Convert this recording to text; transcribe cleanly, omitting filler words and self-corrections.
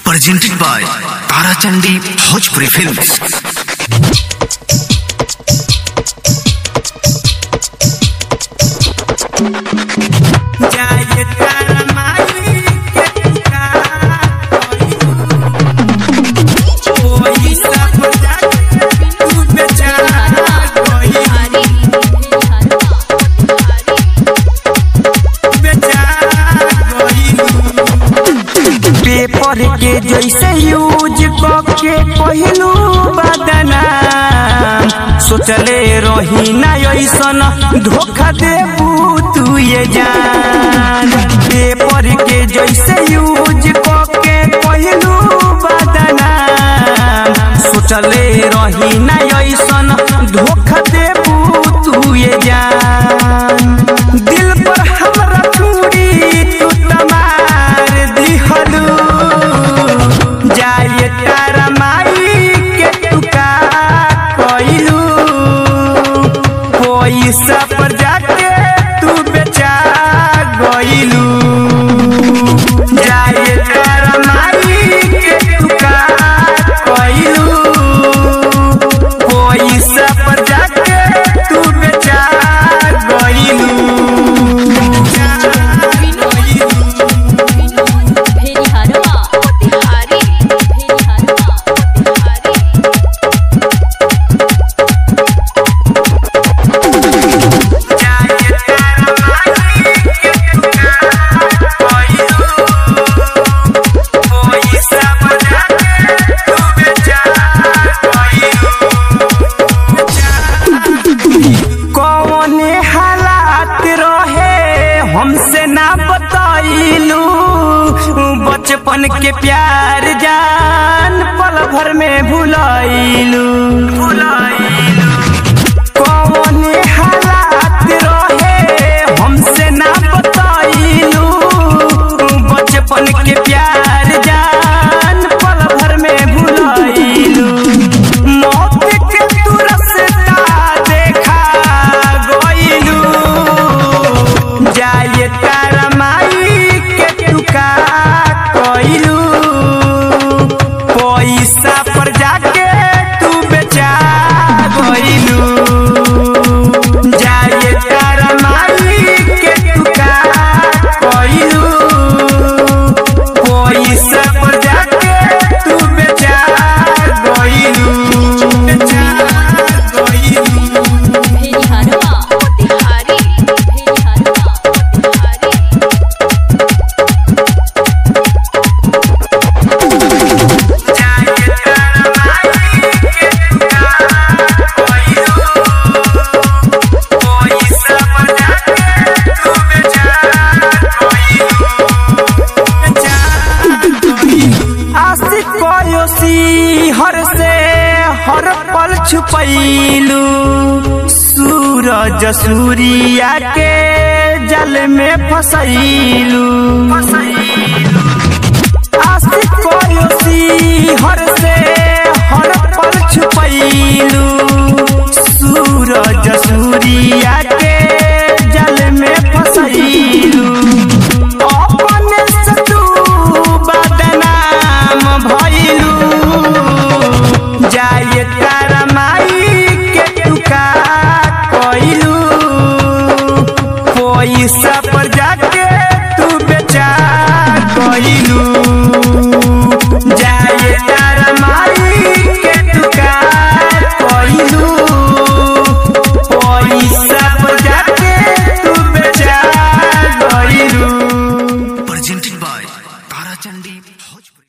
Presented by Tarachandi Bhojpuri Films. Paper के जैसे use करके कहलू बदनाम सोचले रही ना ऐसन धोखा देबू तू ये जान। पेपर के जैसे यूज करके कहलू बदनाम सोचले रही ना ऐसन धोखा देबू तू ये जान। दिल पर हमरा चूड़ी तू तमार दिहलू जाए तारा माई के तुका कहलू पैसा पर जाके तू बेचा गइलू। जाए तारा माई के तुका कहलू पैसा पर जाके तू बेचा गइलू। कौने हालात रहे हमसे ना बताइलू बचपन के प्यार जान पल भर में भुलाइलू। कौने हालात रहे हमसे ना बताइलू बचपन के प्यार जान पल भर में भुलाइलू। मौत के तू रास्ता देखा गइलू जाए तारा माई के तुका कहलू पैसा पर जाके तू बेचा गइलू। जाए तारा माई के तुका कहलू पैसा पर जाके तू बेचा गइलू। हर से हर पल छुपैलू सूरज सूर्या के जल में फसैलू। आशिक हर